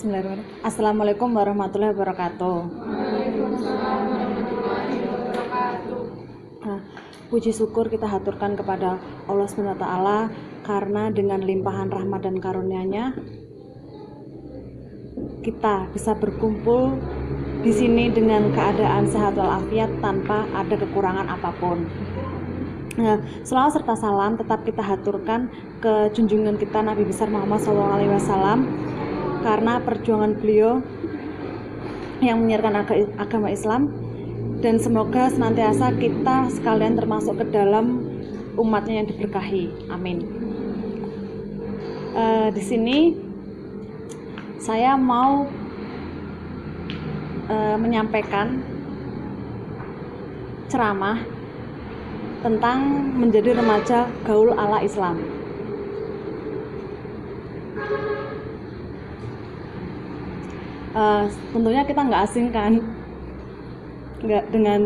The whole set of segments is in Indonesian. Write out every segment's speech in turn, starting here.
Bismillahirrahmanirrahim. Assalamualaikum warahmatullahi wabarakatuh. Puji syukur kita haturkan kepada Allah SWT karena dengan limpahan rahmat dan karunia-Nya kita bisa berkumpul di sini dengan keadaan sehat walafiat tanpa ada kekurangan apapun. Selawat serta salam tetap kita haturkan ke junjungan kita Nabi besar Muhammad SAW karena perjuangan beliau yang menyiarkan agama Islam, dan semoga senantiasa kita sekalian termasuk ke dalam umatnya yang diberkahi. Amin. Di sini saya mau menyampaikan ceramah tentang menjadi remaja gaul ala Islam. Tentunya kita nggak asing kan dengan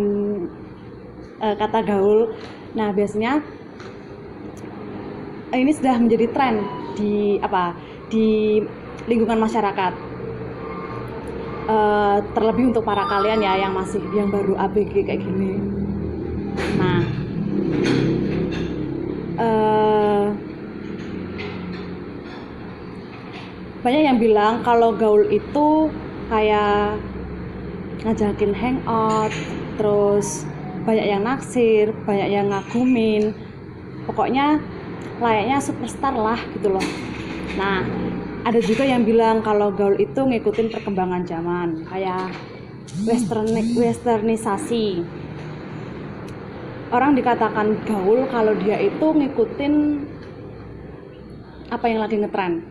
kata gaul. Nah, biasanya ini sudah menjadi tren di lingkungan masyarakat. Terlebih untuk para kalian ya yang baru ABG kayak gini. Nah, banyak yang bilang kalau gaul itu kayak ngajakin hangout, terus banyak yang naksir, banyak yang ngagumin, pokoknya layaknya superstar lah gitu loh. Nah, ada juga yang bilang kalau gaul itu ngikutin perkembangan zaman, kayak westernisasi. Orang dikatakan gaul kalau dia itu ngikutin apa yang lagi ngetren.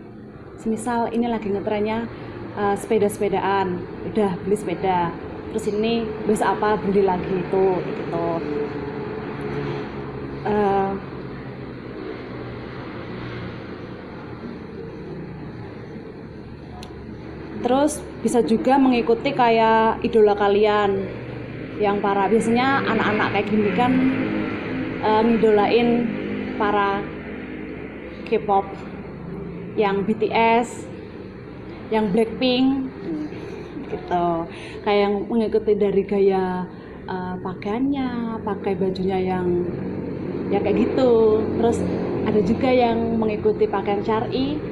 Semisal ini lagi ngetrennya sepeda-sepedaan, udah beli sepeda, terus ini besok apa beli lagi itu gitu. Terus bisa juga mengikuti kayak idola kalian yang biasanya anak-anak kayak gini kan ngidolain para K-pop, yang BTS, yang Blackpink gitu, kayak yang mengikuti dari gaya pakaiannya, pakai bajunya yang ya kayak gitu. Terus ada juga yang mengikuti pakaian syar'i,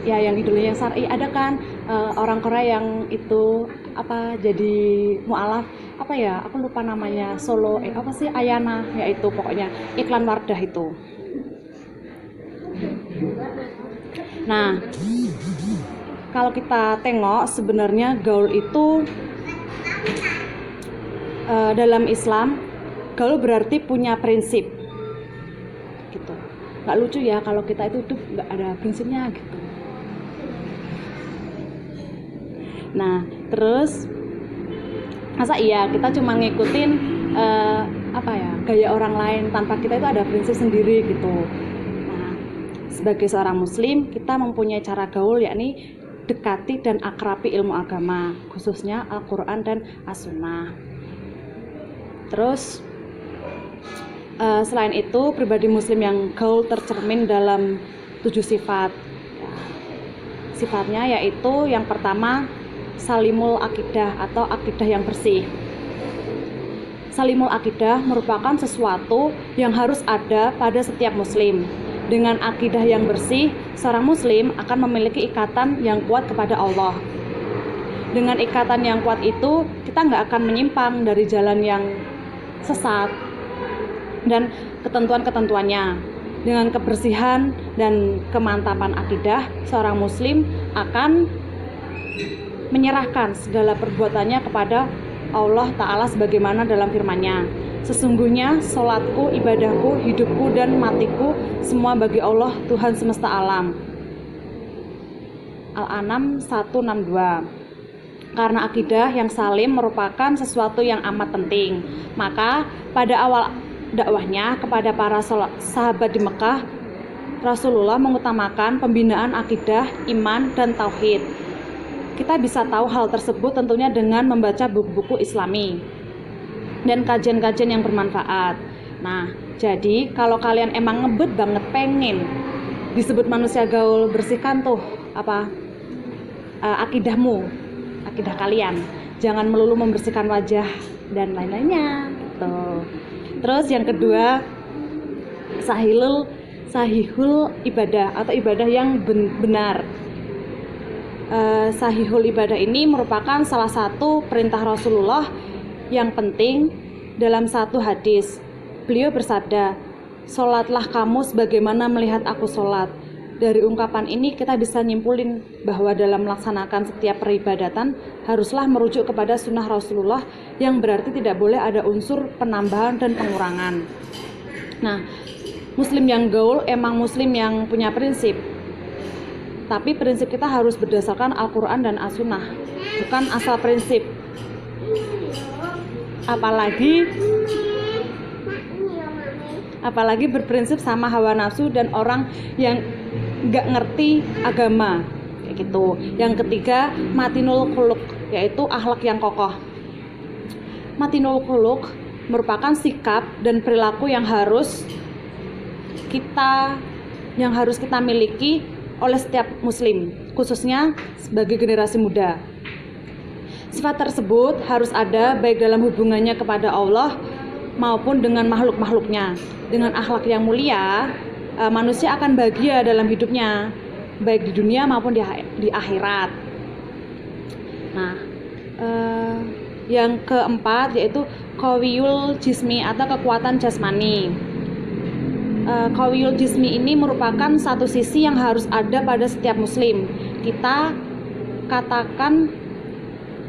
ya yang idolanya yang syar'i. Ada kan orang Korea yang itu jadi mualaf aku lupa namanya, solo Ayana, yaitu pokoknya iklan Wardah itu. Nah, kalau kita tengok sebenarnya gaul itu dalam Islam, gaul berarti punya prinsip gitu. Gak lucu ya kalau kita itu hidup gak ada prinsipnya gitu. Nah, terus masa iya kita cuma ngikutin gaya orang lain tanpa kita itu ada prinsip sendiri gitu. Sebagai seorang muslim, kita mempunyai cara gaul, yakni dekati dan akrabi ilmu agama, khususnya Al-Quran dan As-Sunnah. Terus selain itu, pribadi muslim yang gaul tercermin dalam 7 sifat. Sifatnya yaitu yang pertama, salimul akidah atau akidah yang bersih. Salimul akidah merupakan sesuatu yang harus ada pada setiap muslim. Dengan akidah yang bersih, seorang muslim akan memiliki ikatan yang kuat kepada Allah. Dengan ikatan yang kuat itu, kita nggak akan menyimpang dari jalan yang sesat dan ketentuan-ketentuannya. Dengan kebersihan dan kemantapan akidah, seorang muslim akan menyerahkan segala perbuatannya kepada Allah Ta'ala sebagaimana dalam firman-Nya. Sesungguhnya sholatku, ibadahku, hidupku, dan matiku semua bagi Allah Tuhan semesta alam. Al-An'am 162. Karena akidah yang salim merupakan sesuatu yang amat penting, maka pada awal dakwahnya kepada para sahabat di Mekah, Rasulullah mengutamakan pembinaan akidah, iman, dan tauhid. Kita bisa tahu hal tersebut tentunya dengan membaca buku-buku Islami dan kajian-kajian yang bermanfaat. Nah, jadi kalau kalian emang ngebet banget pengen disebut manusia gaul, bersihkan tuh akidahmu, akidah kalian. Jangan melulu membersihkan wajah dan lain-lainnya gitu. Terus yang kedua, sahihul ibadah atau ibadah yang benar. Sahihul ibadah ini merupakan salah satu perintah Rasulullah yang penting dalam satu hadis. Beliau bersabda, "Sholatlah kamu sebagaimana melihat aku sholat." Dari ungkapan ini kita bisa nyimpulin bahwa dalam melaksanakan setiap peribadatan haruslah merujuk kepada sunnah Rasulullah, yang berarti tidak boleh ada unsur penambahan dan pengurangan. Nah, muslim yang gaul emang muslim yang punya prinsip, tapi prinsip kita harus berdasarkan Al-Quran dan As-Sunnah, bukan asal prinsip. Apalagi berprinsip sama hawa nafsu dan orang yang nggak ngerti agama kayak gitu. Yang ketiga, matinul khuluq, yaitu akhlak yang kokoh. Matinul khuluq merupakan sikap dan perilaku yang harus kita miliki oleh setiap muslim, khususnya sebagai generasi muda. Sifat tersebut harus ada baik dalam hubungannya kepada Allah maupun dengan makhluk-makhluknya. Dengan akhlak yang mulia, manusia akan bahagia dalam hidupnya, baik di dunia maupun di akhirat. Nah, yang keempat yaitu qawiyul jismi atau kekuatan jasmani. Qawiyul jismi ini merupakan satu sisi yang harus ada pada setiap muslim. Kita katakan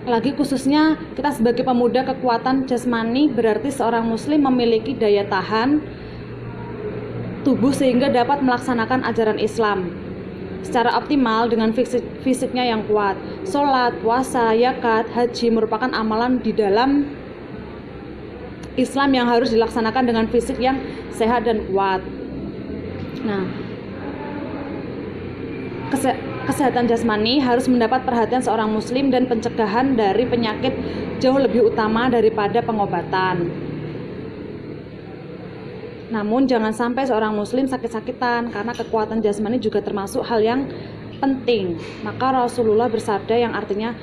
lagi khususnya kita sebagai pemuda, kekuatan jasmani berarti seorang muslim memiliki daya tahan tubuh sehingga dapat melaksanakan ajaran Islam secara optimal dengan fisiknya yang kuat. Sholat, puasa, zakat, haji merupakan amalan di dalam Islam yang harus dilaksanakan dengan fisik yang sehat dan kuat. Nah, kesehatan jasmani harus mendapat perhatian seorang muslim dan pencegahan dari penyakit jauh lebih utama daripada pengobatan. Namun jangan sampai seorang muslim sakit-sakitan, karena kekuatan jasmani juga termasuk hal yang penting. Maka Rasulullah bersabda yang artinya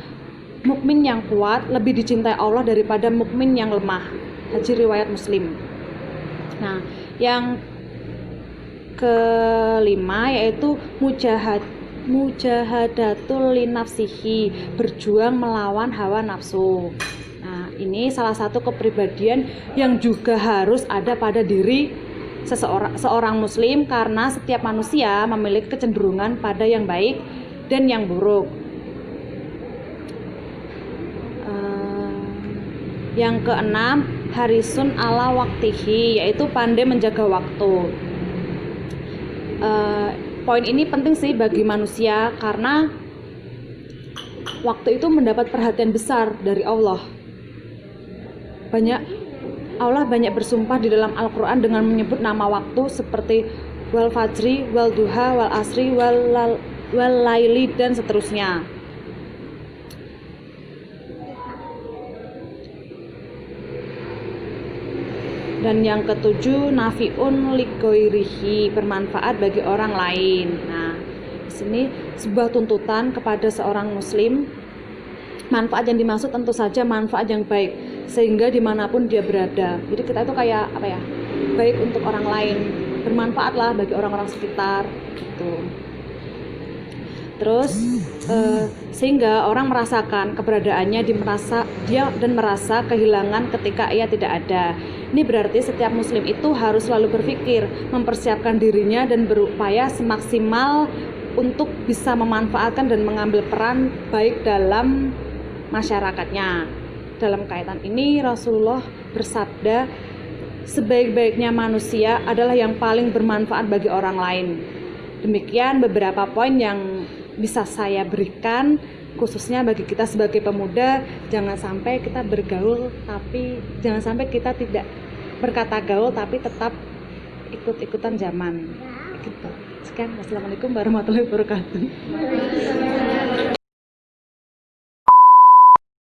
mukmin yang kuat lebih dicintai Allah daripada mukmin yang lemah. Hadis riwayat Muslim. Nah, yang kelima yaitu mujahadatul linafsihi, berjuang melawan hawa nafsu. Nah, ini salah satu kepribadian yang juga harus ada pada diri seorang muslim, karena setiap manusia memiliki kecenderungan pada yang baik dan yang buruk. Yang keenam, harisun ala waktihi, yaitu pandai menjaga waktu. Poin ini penting sih bagi manusia, karena waktu itu mendapat perhatian besar dari Allah. Allah banyak bersumpah di dalam Al-Quran dengan menyebut nama waktu seperti wal fajri, wal duha, wal asri, wal laili, dan seterusnya. Dan yang ketujuh, nafiun ligoirihi, bermanfaat bagi orang lain. Nah, di sini sebuah tuntutan kepada seorang muslim. Manfaat yang dimaksud tentu saja manfaat yang baik, sehingga dimanapun dia berada. Jadi kita itu kayak apa ya? Baik untuk orang lain, bermanfaatlah bagi orang-orang sekitar, gitu. Terus sehingga orang merasakan keberadaannya, dia merasa kehilangan ketika ia tidak ada. Ini berarti setiap muslim itu harus selalu berpikir, mempersiapkan dirinya dan berupaya semaksimal untuk bisa memanfaatkan dan mengambil peran baik dalam masyarakatnya. Dalam kaitan ini Rasulullah bersabda, sebaik-baiknya manusia adalah yang paling bermanfaat bagi orang lain. Demikian beberapa poin yang bisa saya berikan, khususnya bagi kita sebagai pemuda. Jangan sampai kita bergaul, tapi jangan sampai kita tidak berkata gaul tapi tetap ikut-ikutan zaman gitu. Sekian, wassalamualaikum warahmatullahi wabarakatuh.